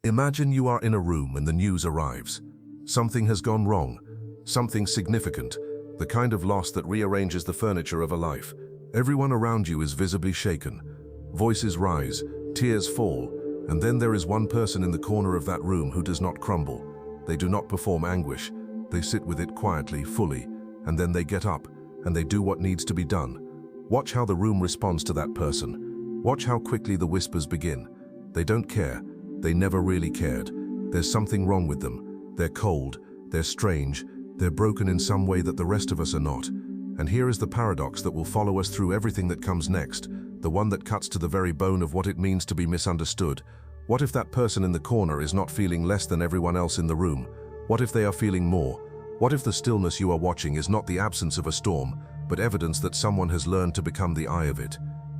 Imagine you are in a room and the news arrives. Something has gone wrong, something significant, the kind of loss that rearranges the furniture of a life. Everyone around you is visibly shaken. Voices rise, tears fall, and then there is one person in the corner of that room who does not crumble. They do not perform anguish. They sit with it quietly, fully, and then they get up, and they do what needs to be done. Watch how the room responds to that person. Watch how quickly the whispers begin. They don't care. They never really cared. There's something wrong with them. They're cold. They're strange. They're broken in some way that the rest of us are not. And here is the paradox that will follow us through everything that comes next, the one that cuts to the very bone of what it means to be misunderstood. What if that person in the corner is not feeling less than everyone else in the room? What if they are feeling more? What if the stillness you are watching is not the absence of a storm, but evidence that someone has learned to become the eye of it?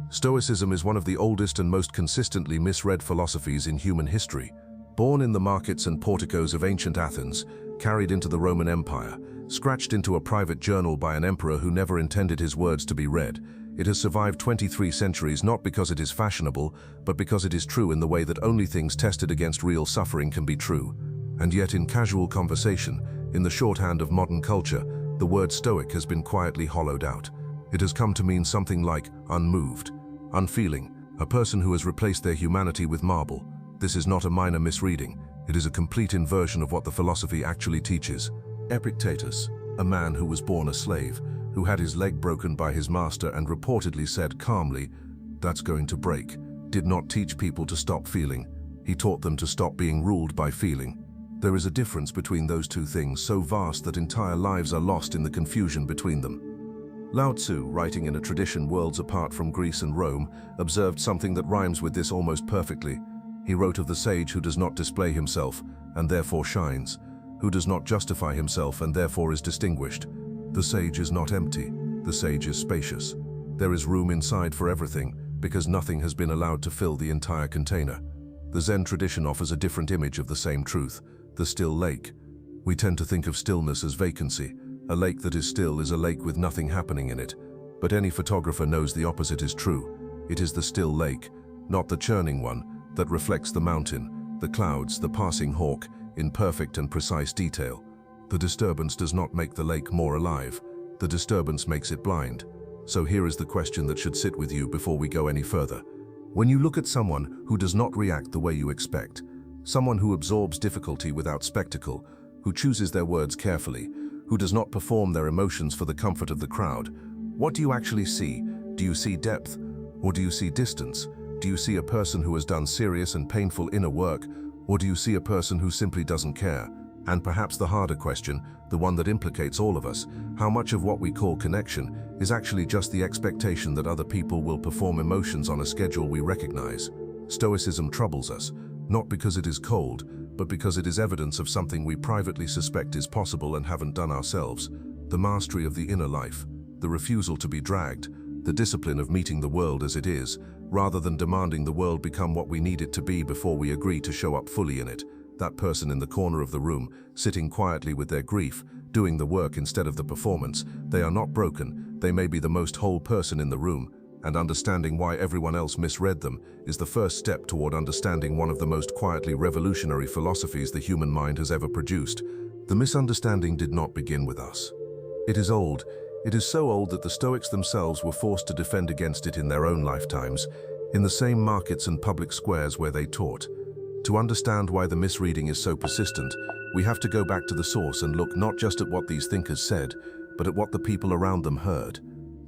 Stoicism is one of the oldest and most consistently misread philosophies in human history. Born in the markets and porticos of ancient Athens, carried into the Roman Empire, scratched into a private journal by an emperor who never intended his words to be read, it has survived 23 centuries not because it is fashionable, but because it is true in the way that only things tested against real suffering can be true. And yet in casual conversation, in the shorthand of modern culture, the word Stoic has been quietly hollowed out. It has come to mean something like unmoved, unfeeling, a person who has replaced their humanity with marble. This is not a minor misreading. It is a complete inversion of what the philosophy actually teaches. Epictetus, a man who was born a slave, who had his leg broken by his master and reportedly said calmly, "That's going to break," did not teach people to stop feeling. He taught them to stop being ruled by feeling. There is a difference between those two things so vast that entire lives are lost in the confusion between them. Lao Tzu, writing in a tradition worlds apart from Greece and Rome, observed something that rhymes with this almost perfectly. He wrote of the sage who does not display himself, and therefore shines, who does not justify himself and therefore is distinguished. The sage is not empty, the sage is spacious. There is room inside for everything, because nothing has been allowed to fill the entire container. The Zen tradition offers a different image of the same truth, the still lake. We tend to think of stillness as vacancy. A lake that is still is a lake with nothing happening in it. But any photographer knows the opposite is true. It is the still lake, not the churning one, that reflects the mountain, the clouds, the passing hawk, in perfect and precise detail. The disturbance does not make the lake more alive. The disturbance makes it blind. So here is the question that should sit with you before we go any further. When you look at someone who does not react the way you expect, someone who absorbs difficulty without spectacle, who chooses their words carefully, who does not perform their emotions for the comfort of the crowd, what do you actually see? Do you see depth? Or do you see distance? Do you see a person who has done serious and painful inner work? Or do you see a person who simply doesn't care? And perhaps the harder question, the one that implicates all of us, how much of what we call connection is actually just the expectation that other people will perform emotions on a schedule we recognize? Stoicism troubles us, not because it is cold, but because it is evidence of something we privately suspect is possible and haven't done ourselves. The mastery of the inner life, the refusal to be dragged, the discipline of meeting the world as it is, rather than demanding the world become what we need it to be before we agree to show up fully in it. That person in the corner of the room, sitting quietly with their grief, doing the work instead of the performance, they are not broken, they may be the most whole person in the room, and understanding why everyone else misread them is the first step toward understanding one of the most quietly revolutionary philosophies the human mind has ever produced. The misunderstanding did not begin with us. It is old. It is so old that the Stoics themselves were forced to defend against it in their own lifetimes, in the same markets and public squares where they taught. To understand why the misreading is so persistent, we have to go back to the source and look not just at what these thinkers said, but at what the people around them heard.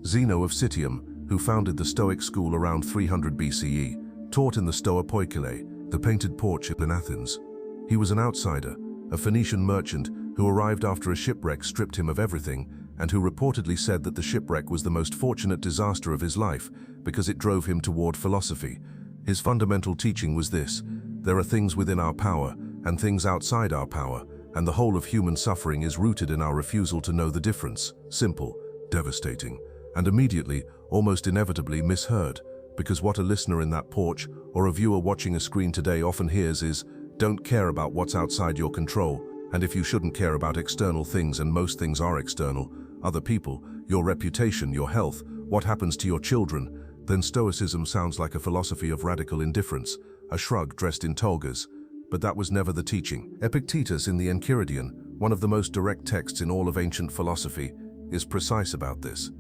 Zeno of Citium, who founded the Stoic school around 300 BCE, taught in the Stoa Poikile, the painted porch in Athens. He was an outsider, a Phoenician merchant who arrived after a shipwreck stripped him of everything, and who reportedly said that the shipwreck was the most fortunate disaster of his life because it drove him toward philosophy. His fundamental teaching was this: there are things within our power and things outside our power, and the whole of human suffering is rooted in our refusal to know the difference. Simple, devastating, and immediately, almost inevitably misheard, because what a listener in that porch or a viewer watching a screen today often hears is, don't care about what's outside your control, and if you shouldn't care about external things, and most things are external, other people, your reputation, your health, what happens to your children, then Stoicism sounds like a philosophy of radical indifference, a shrug dressed in togas. But that was never the teaching. Epictetus in the Enchiridion, one of the most direct texts in all of ancient philosophy, is precise about this.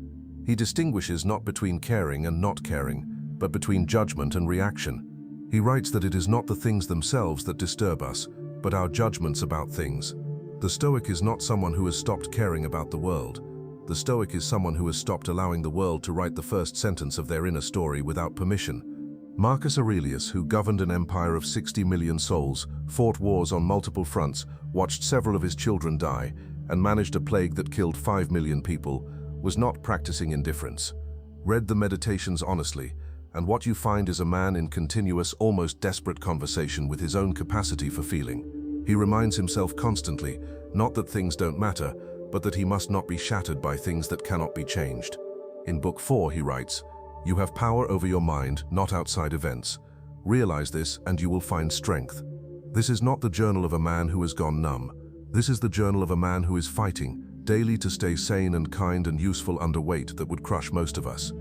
He distinguishes not between caring and not caring, but between judgment and reaction. He writes that it is not the things themselves that disturb us, but our judgments about things. The Stoic is not someone who has stopped caring about the world. The Stoic is someone who has stopped allowing the world to write the first sentence of their inner story without permission. Marcus Aurelius, who governed an empire of 60 million souls, fought wars on multiple fronts, watched several of his children die, and managed a plague that killed 5 million people, was not practicing indifference. Read the Meditations honestly, and what you find is a man in continuous, almost desperate conversation with his own capacity for feeling. He reminds himself constantly, not that things don't matter, but that he must not be shattered by things that cannot be changed. In Book 4, he writes, "You have power over your mind, not outside events. Realize this and you will find strength." This is not the journal of a man who has gone numb. This is the journal of a man who is fighting daily to stay sane and kind and useful under weight that would crush most of us.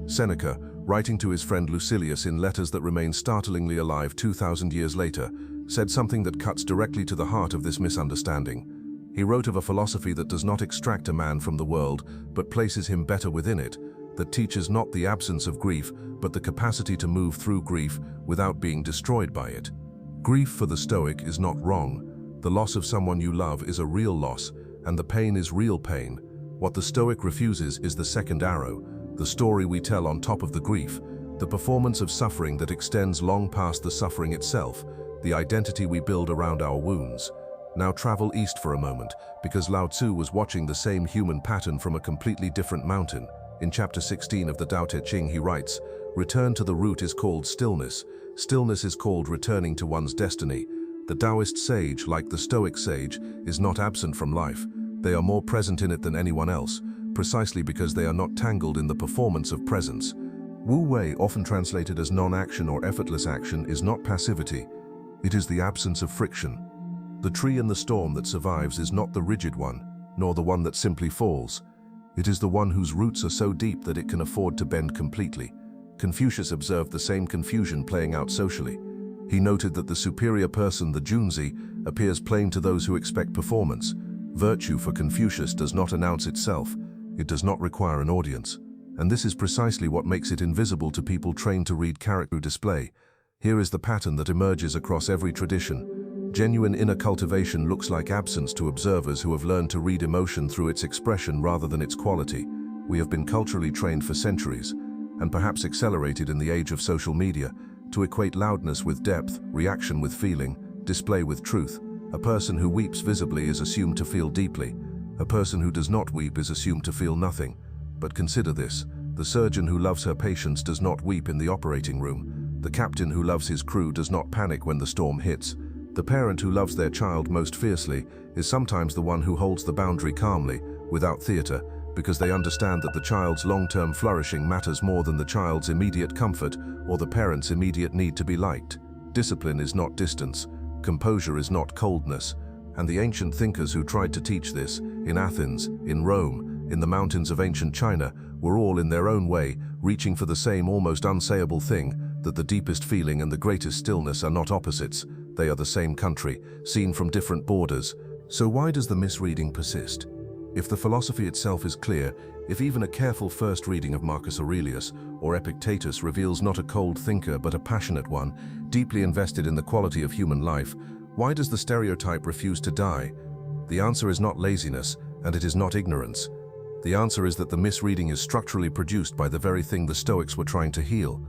Seneca, writing to his friend Lucilius in letters that remain startlingly alive 2,000 years later, said something that cuts directly to the heart of this misunderstanding. He wrote of a philosophy that does not extract a man from the world, but places him better within it, that teaches not the absence of grief, but the capacity to move through grief without being destroyed by it. Grief for the Stoic is not wrong. The loss of someone you love is a real loss, and the pain is real pain. What the Stoic refuses is the second arrow, the story we tell on top of the grief, the performance of suffering that extends long past the suffering itself, the identity we build around our wounds. Now travel east for a moment, because Lao Tzu was watching the same human pattern from a completely different mountain. In chapter 16 of the Tao Te Ching he writes, "Return to the root is called stillness. Stillness is called returning to one's destiny." The Taoist sage, like the Stoic sage, is not absent from life. They are more present in it than anyone else, precisely because they are not tangled in the performance of presence. Wu Wei, often translated as non-action or effortless action, is not passivity. It is the absence of friction. The tree in the storm that survives is not the rigid one, nor the one that simply falls. It is the one whose roots are so deep that it can afford to bend completely. Confucius observed the same confusion playing out socially. He noted that the superior person, the Junzi, appears plain to those who expect performance. Virtue for Confucius does not announce itself. It does not require an audience. And this is precisely what makes it invisible to people trained to read character display. Here is the pattern that emerges across every tradition. Genuine inner cultivation looks like absence to observers who have learned to read emotion through its expression rather than its quality. We have been culturally trained for centuries, and perhaps accelerated in the age of social media, to equate loudness with depth, reaction with feeling, display with truth. A person who weeps visibly is assumed to feel deeply. A person who does not weep is assumed to feel nothing. But consider this: the surgeon who loves her patients does not weep in the operating room. The captain who loves his crew does not panic when the storm hits. The parent who loves their child most fiercely is sometimes the one who holds the boundary calmly, without theater, because they understand that the child's long-term flourishing matters more than the child's immediate comfort or the parent's immediate need to be liked. Discipline is not distance. Composure is not coldness. And the ancient thinkers who tried to teach this, in Athens, in Rome, in the mountains of ancient China, were all in their own way reaching for the same almost unsayable thing, that the deepest feeling and the greatest stillness are not opposites. They are the same country, seen from different borders. So why does the misreading persist? If the philosophy itself is clear, if even a careful first reading of Marcus Aurelius or Epictetus reveals not a cold thinker but a passionate one, deeply invested in the quality of human life, why does the stereotype refuse to die? The answer is not laziness, and it is not ignorance. The answer is that the misreading is structurally produced by the very thing the Stoics were trying to heal.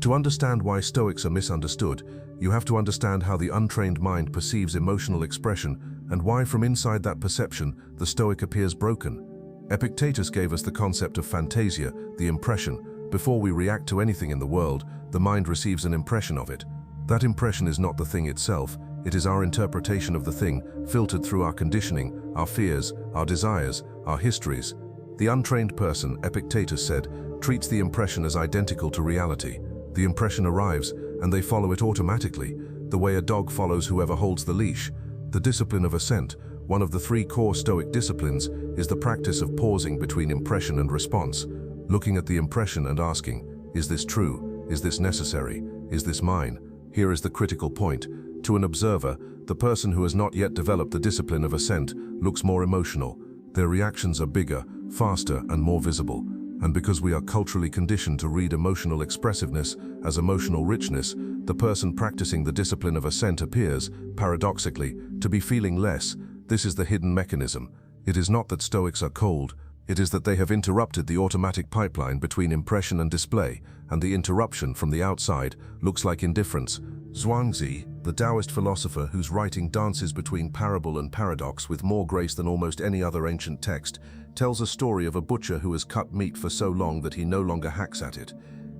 To understand why Stoics are misunderstood, you have to understand how the untrained mind perceives emotional expression and why from inside that perception the Stoic appears broken. Epictetus gave us the concept of fantasia, the impression. Before we react to anything in the world, the mind receives an impression of it. That impression is not the thing itself, it is our interpretation of the thing, filtered through our conditioning, our fears, our desires, our histories. The untrained person, Epictetus said, treats the impression as identical to reality. The impression arrives, and they follow it automatically, the way a dog follows whoever holds the leash. The discipline of assent, one of the 3 core Stoic disciplines, is the practice of pausing between impression and response, looking at the impression and asking, is this true? Is this necessary? Is this mine? Here is the critical point. To an observer, the person who has not yet developed the discipline of assent looks more emotional. Their reactions are bigger, faster, and more visible. And because we are culturally conditioned to read emotional expressiveness as emotional richness, the person practicing the discipline of assent appears, paradoxically, to be feeling less. This is the hidden mechanism. It is not that Stoics are cold, it is that they have interrupted the automatic pipeline between impression and display, and the interruption from the outside looks like indifference. Zhuangzi, the Taoist philosopher whose writing dances between parable and paradox with more grace than almost any other ancient text, tells a story of a butcher who has cut meat for so long that he no longer hacks at it.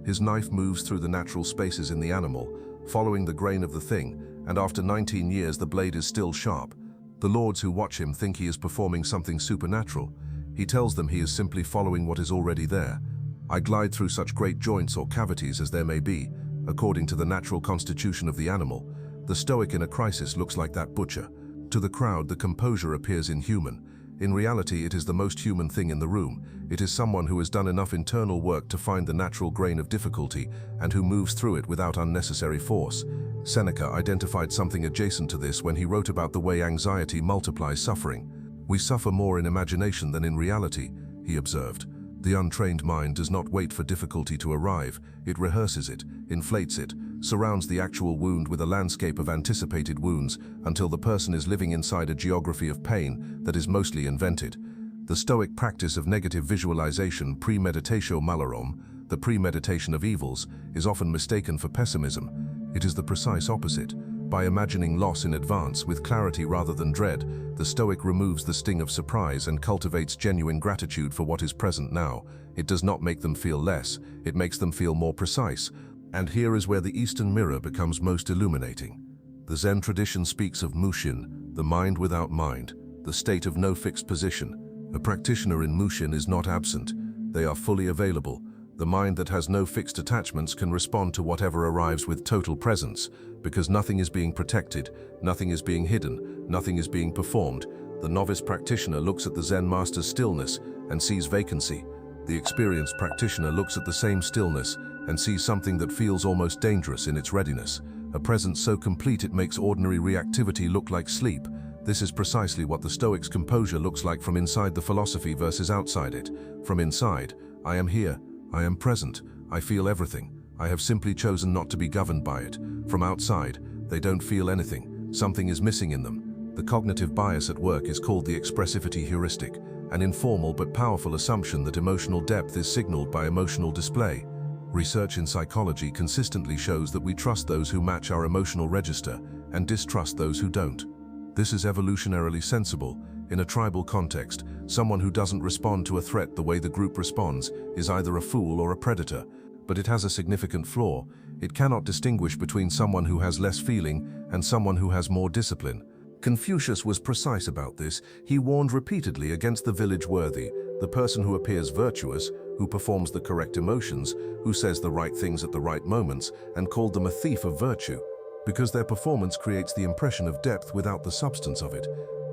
His knife moves through the natural spaces in the animal, following the grain of the thing, and after 19 years the blade is still sharp. The lords who watch him think he is performing something supernatural. He tells them he is simply following what is already there. I glide through such great joints or cavities as there may be, according to the natural constitution of the animal. The Stoic in a crisis looks like that butcher. To the crowd, the composure appears inhuman. In reality, it is the most human thing in the room. It is someone who has done enough internal work to find the natural grain of difficulty and who moves through it without unnecessary force. Seneca identified something adjacent to this when he wrote about the way anxiety multiplies suffering. We suffer more in imagination than in reality, he observed. The untrained mind does not wait for difficulty to arrive. It rehearses it, inflates it, surrounds the actual wound with a landscape of anticipated wounds until the person is living inside a geography of pain that is mostly invented. The Stoic practice of negative visualization, premeditatio malorum, the premeditation of evils, is often mistaken for pessimism. It is the precise opposite. By imagining loss in advance with clarity rather than dread, the Stoic removes the sting of surprise and cultivates genuine gratitude for what is present now. It does not make them feel less, it makes them feel more precise. And here is where the Eastern mirror becomes most illuminating. The Zen tradition speaks of mushin, the mind without mind, the state of no fixed position. A practitioner in mushin is not absent. They are fully available. The mind that has no fixed attachments can respond to whatever arrives with total presence, because nothing is being protected, nothing is being hidden, nothing is being performed. The novice practitioner looks at the Zen master's stillness and sees vacancy. The experienced practitioner looks at the same stillness and sees something that feels almost dangerous in its readiness, a presence so complete it makes ordinary reactivity look like sleep. This is precisely what the Stoics' composure looks like from inside the philosophy versus outside it. From inside, I am here, I am present, I feel everything. I have simply chosen not to be governed by it. From outside, they don't feel anything. Something is missing in them. The cognitive bias at work is called the expressivity heuristic, an informal but powerful assumption that emotional depth is signaled by emotional display. Research in psychology consistently shows that we trust those who match our emotional register and distrust those who don't. This is evolutionarily sensible. In a tribal context, someone who doesn't respond to a threat the way the group responds is either a fool or a predator. But it has a significant flaw. It cannot distinguish between someone who has less feeling and someone who has more discipline. Confucius was precise about this. He warned repeatedly against the village worthy, the person who appears virtuous, who performs the correct emotions, who says the right things at the right moments, and called them a thief of virtue, because their performance creates the impression of depth without the substance of it.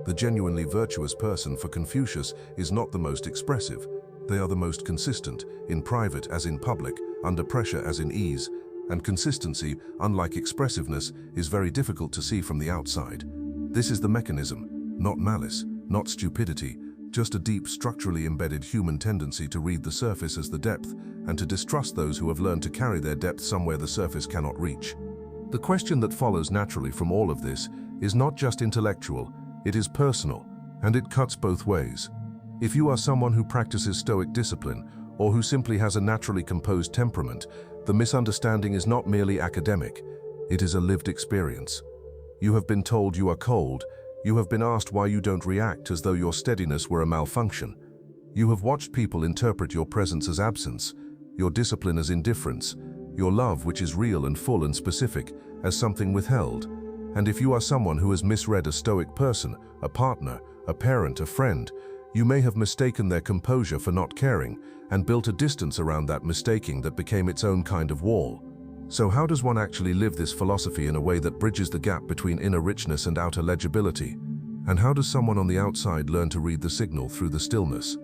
The genuinely virtuous person for Confucius is not the most expressive. They are the most consistent, in private as in public, under pressure as in ease, and consistency, unlike expressiveness, is very difficult to see from the outside. This is the mechanism, not malice, not stupidity, just a deep, structurally embedded human tendency to read the surface as the depth and to distrust those who have learned to carry their depth somewhere the surface cannot reach. The question that follows naturally from all of this is not just intellectual, it is personal, and it cuts both ways. If you are someone who practices Stoic discipline, or who simply has a naturally composed temperament, the misunderstanding is not merely academic, it is a lived experience. You have been told you are cold, you have been asked why you don't react as though your steadiness were a malfunction. You have watched people interpret your presence as absence, your discipline as indifference, your love, which is real and full and specific, as something withheld. And if you are someone who has misread a Stoic person, a partner, a parent, a friend, you may have mistaken their composure for not caring and built a distance around that mistaking that became its own kind of wall. So how does one actually live this philosophy in a way that bridges the gap between inner richness and outer legibility? And how does someone on the outside learn to read the signal through the stillness?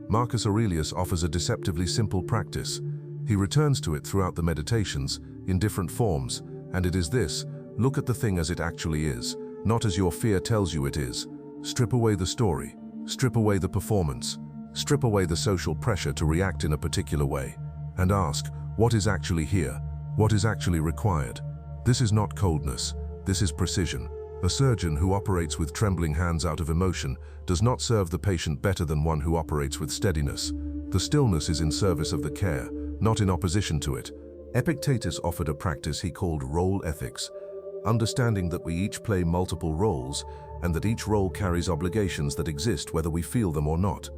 Marcus Aurelius offers a deceptively simple practice. He returns to it throughout the meditations, in different forms, and it is this: Look at the thing as it actually is, not as your fear tells you it is. Strip away the story. Strip away the performance. Strip away the social pressure to react in a particular way. And ask, what is actually here? What is actually required? This is not coldness. This is precision. A surgeon who operates with trembling hands out of emotion does not serve the patient better than one who operates with steadiness. The stillness is in service of the care, not in opposition to it. Epictetus offered a practice he called role ethics, understanding that we each play multiple roles and that each role carries obligations that exist whether we feel them or not.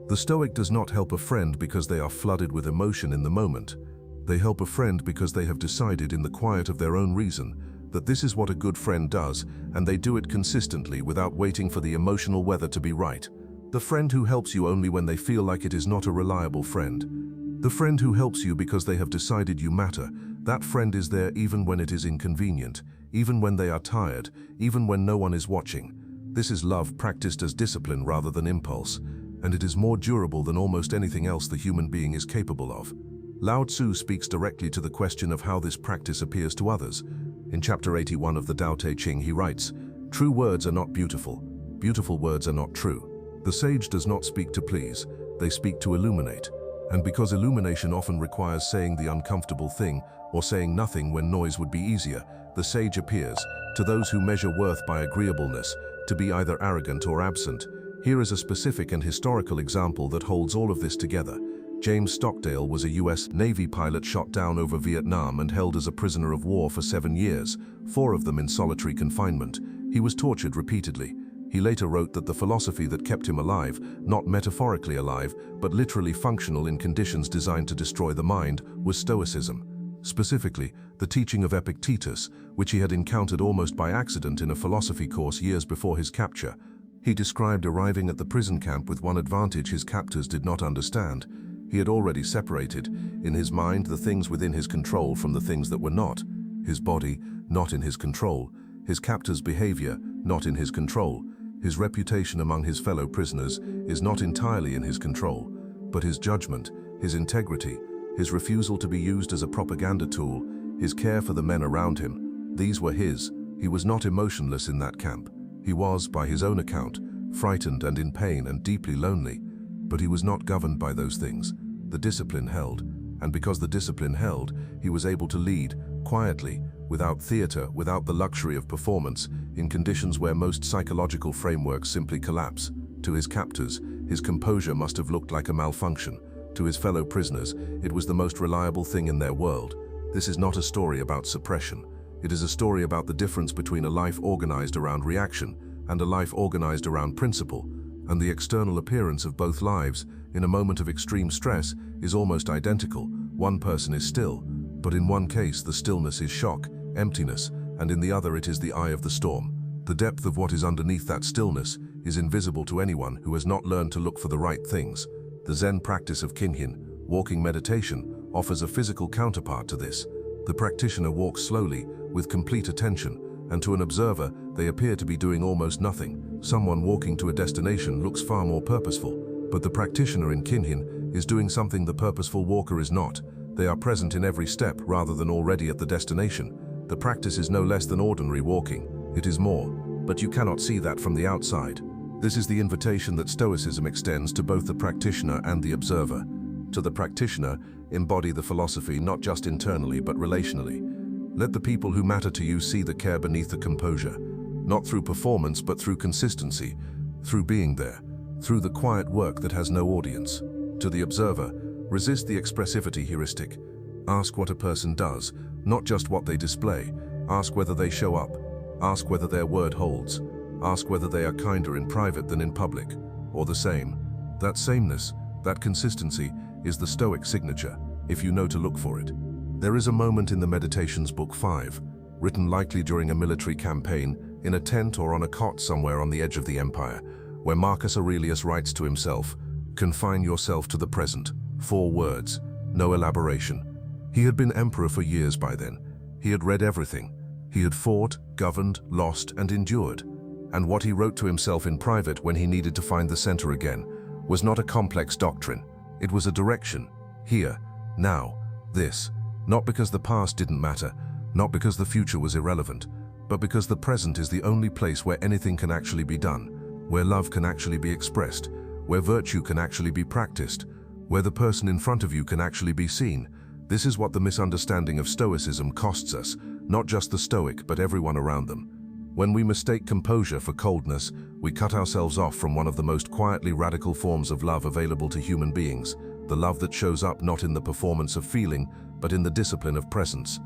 The Stoic does not help a friend because they are flooded with emotion in the moment. They help a friend because they have decided in the quiet of their own reason that this is what a good friend does, and they do it consistently without waiting for the emotional weather to be right. The friend who helps you only when they feel like it is not a reliable friend. The friend who helps you because they have decided you matter. That friend is there even when it is inconvenient, even when they are tired, even when no one is watching. This is love practiced as discipline rather than impulse, and it is more durable than almost anything else the human being is capable of. Lao Tzu speaks directly to the question of how this practice appears to others. In chapter 81 of the Tao Te Ching, he writes, "True words are not beautiful. Beautiful words are not true. The sage does not speak to please, they speak to illuminate. And because illumination often requires saying the uncomfortable thing or saying nothing when noise would be easier, the sage appears, to those who measure worth by agreeableness, to be either arrogant or absent." Here is a specific and historical example that holds all of this together. James Stockdale was a US Navy pilot shot down over Vietnam and held as a prisoner of war for 7 years, 4 of them in solitary confinement. He was tortured repeatedly. He later wrote that the philosophy that kept him alive, not metaphorically alive, but literally functional in conditions designed to destroy the mind, was Stoicism. Specifically, the teaching of Epictetus, which he had encountered almost by accident in a philosophy course years before his capture. He described arriving at the prison camp with one advantage his captors did not understand. He had already separated, in his mind, the things within his control from the things that were not. His body, not in his control. His captor's behavior, not in his control. His reputation among his fellow prisoners is not entirely in his control. But his judgment, his integrity, his refusal to be used as a propaganda tool, his care for the men around him, these were his. He was not emotionless in that camp. He was, by his own account, frightened and in pain and deeply lonely. But he was not governed by those things. The discipline held, and because the discipline held, he was able to lead, quietly, without theater, without the luxury of performance, in conditions where most psychological frameworks simply collapse. To his captors, his composure must have looked like a malfunction. To his fellow prisoners, it was the most reliable thing in their world. This is not a story about suppression. It is a story about the difference between a life organized around reaction and a life organized around principle. And the external appearance of both lives, in a moment of extreme stress, is almost identical. One person is still, but in one case the stillness is shock, emptiness, and in the other it is the eye of the storm. The depth of what is underneath that stillness is invisible to anyone who has not learned to look for the right things. The Zen practice of Kinhin, walking meditation, offers a physical counterpart to this. The practitioner walks slowly, with complete attention, and to an observer, they appear to be doing almost nothing. Someone walking to a destination looks far more purposeful, but the practitioner in Kinhin is doing something the purposeful walker is not. They are present in every step rather than already at the destination. The practice is no less than ordinary walking. It is more, but you cannot see that from the outside. This is the invitation that Stoicism extends to both the practitioner and the observer. To the practitioner, embody the philosophy not just internally but relationally. Let the people who matter to you see the care beneath the composure, not through performance but through consistency, through being there, through the quiet work that has no audience. To the observer, resist the expressivity heuristic. Ask what a person does, not just what they display. Ask whether they show up. Ask whether their word holds. Ask whether they are kinder in private than in public, or the same. That sameness, that consistency, is the Stoic signature, if you know to look for it. There is a moment in the Meditations Book 5, written likely during a military campaign, in a tent or on a cot somewhere on the edge of the empire, where Marcus Aurelius writes to himself, "Confine yourself to the present." 4 words, no elaboration. He had been emperor for years by then. He had read everything. He had fought, governed, lost, and endured. And what he wrote to himself in private when he needed to find the center again was not a complex doctrine. It was a direction. Here, now, this. Not because the past didn't matter, not because the future was irrelevant, but because the present is the only place where anything can actually be done, where love can actually be expressed, where virtue can actually be practiced, where the person in front of you can actually be seen. This is what the misunderstanding of Stoicism costs us, not just the Stoic, but everyone around them. When we mistake composure for coldness, we cut ourselves off from one of the most quietly radical forms of love available to human beings, the love that shows up not in the performance of feeling, but in the discipline of presence.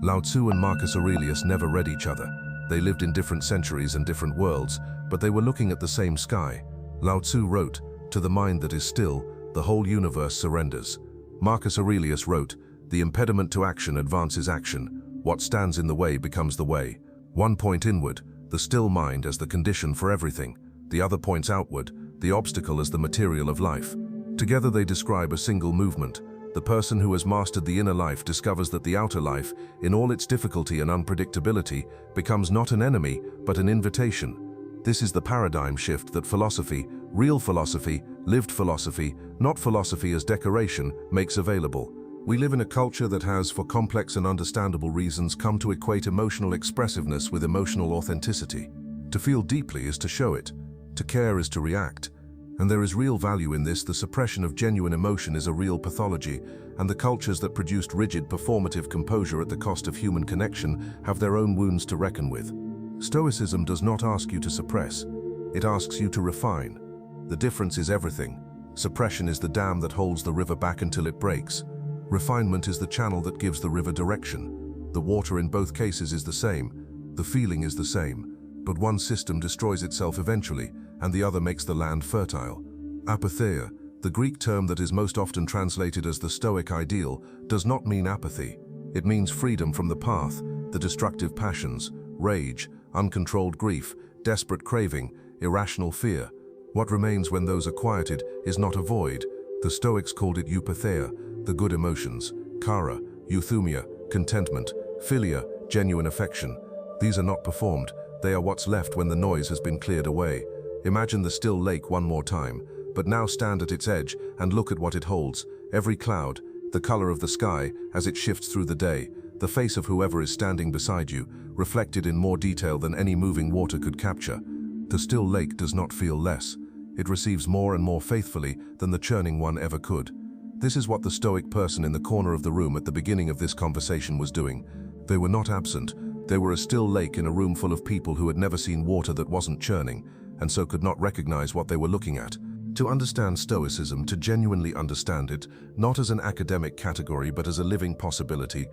Lao Tzu and Marcus Aurelius never read each other. They lived in different centuries and different worlds, but they were looking at the same sky. Lao Tzu wrote, "To the mind that is still, the whole universe surrenders." Marcus Aurelius wrote, "The impediment to action advances action. What stands in the way becomes the way." One point inward, the still mind as the condition for everything. The other points outward, the obstacle as the material of life. Together they describe a single movement. The person who has mastered the inner life discovers that the outer life, in all its difficulty and unpredictability, becomes not an enemy, but an invitation. This is the paradigm shift that philosophy, real philosophy, lived philosophy, not philosophy as decoration, makes available. We live in a culture that has, for complex and understandable reasons, come to equate emotional expressiveness with emotional authenticity. To feel deeply is to show it. To care is to react. And there is real value in this. The suppression of genuine emotion is a real pathology, and the cultures that produced rigid, performative composure at the cost of human connection have their own wounds to reckon with. Stoicism does not ask you to suppress. It asks you to refine. The difference is everything. Suppression is the dam that holds the river back until it breaks. Refinement is the channel that gives the river direction. The water in both cases is the same. The feeling is the same. But one system destroys itself eventually, and the other makes the land fertile. Apatheia, the Greek term that is most often translated as the Stoic ideal, does not mean apathy. It means freedom from the path, the destructive passions, rage, uncontrolled grief, desperate craving, irrational fear. What remains when those are quieted is not a void. The Stoics called it eupatheia, the good emotions, chara, euthymia, contentment, philia, genuine affection. These are not performed, they are what's left when the noise has been cleared away. Imagine the still lake one more time, but now stand at its edge and look at what it holds. Every cloud, the color of the sky as it shifts through the day, the face of whoever is standing beside you, reflected in more detail than any moving water could capture. The still lake does not feel less. It receives more and more faithfully than the churning one ever could. This is what the Stoic person in the corner of the room at the beginning of this conversation was doing. They were not absent. They were a still lake in a room full of people who had never seen water that wasn't churning, and so could not recognize what they were looking at. To understand Stoicism, to genuinely understand it, not as an academic category but as a living possibility,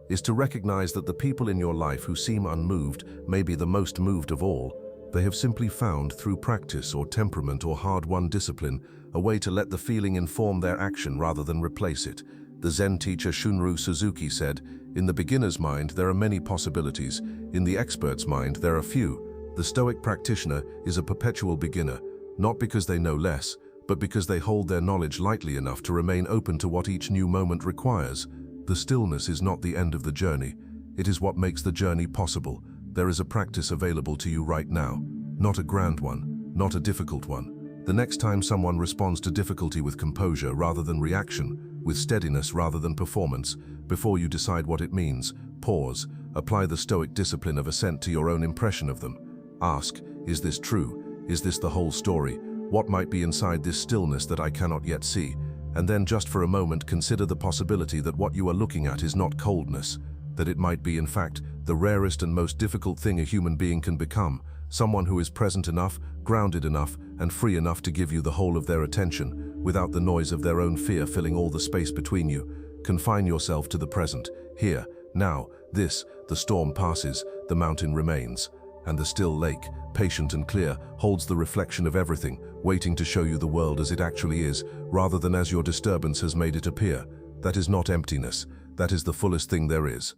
is to recognize that the people in your life who seem unmoved may be the most moved of all. They have simply found, through practice or temperament or hard-won discipline, a way to let the feeling inform their action rather than replace it. The Zen teacher Shunryu Suzuki said, "In the beginner's mind there are many possibilities, in the expert's mind there are few." The Stoic practitioner is a perpetual beginner, not because they know less, but because they hold their knowledge lightly enough to remain open to what each new moment requires. The stillness is not the end of the journey. It is what makes the journey possible. There is a practice available to you right now. Not a grand one, not a difficult one. The next time someone responds to difficulty with composure rather than reaction, with steadiness rather than performance, before you decide what it means, pause, apply the Stoic discipline of assent to your own impression of them. Ask, is this true? Is this the whole story? What might be inside this stillness that I cannot yet see? And then just for a moment consider the possibility that what you are looking at is not coldness, that it might be in fact the rarest and most difficult thing a human being can become, someone who is present enough, grounded enough, and free enough to give you the whole of their attention, without the noise of their own fear filling all the space between you. Confine yourself to the present, here, now, this, the storm passes, the mountain remains. And the still lake, patient and clear, holds the reflection of everything, waiting to show you the world as it actually is, rather than as your disturbance has made it appear. That is not emptiness, that is the fullest thing there is.